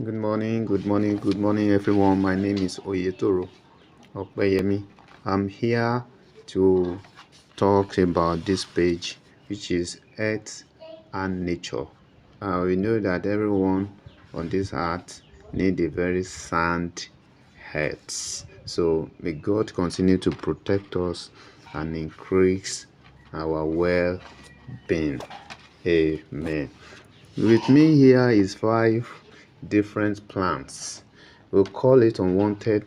Good morning, everyone. My name is Oyetoro Opeyemi. I'm here to talk about this page, which is Earth and Nature. We know that everyone on this earth need a very sound health. So may God continue to protect us and increase our well-being. Amen. With me here is 5 different plants. We'll call it unwanted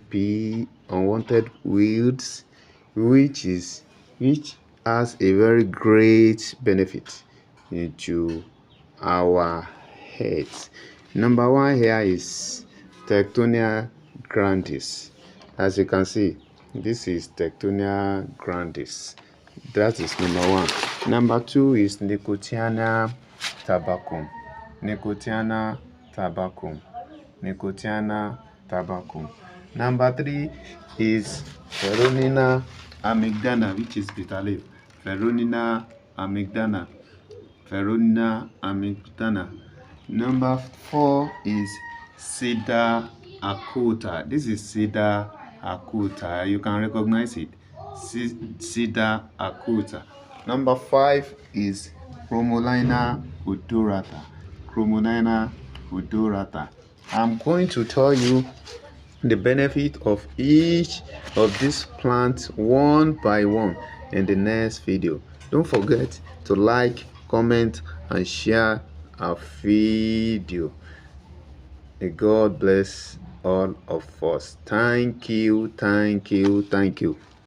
weeds, which has a very great benefit into our heads. Number one here is Tectonia grandis. As you can see, this is Tectonia grandis. That is number one. Number two is Nicotiana tabacum. Nicotiana tabacum. Nicotiana tabacum. Number three is Veronina amygdana, which is bitter leaf. Veronina amygdana. Veronina amygdana. Number four is Cedar acuta. This is Cedar acuta. You can recognize it. Cedar acuta. Number five is Chromolina odorata. Chromolina odorata. I'm going to tell you the benefit of each of these plants one by one in the next video. Don't forget to like, comment, and share our video. May God bless all of us. Thank you.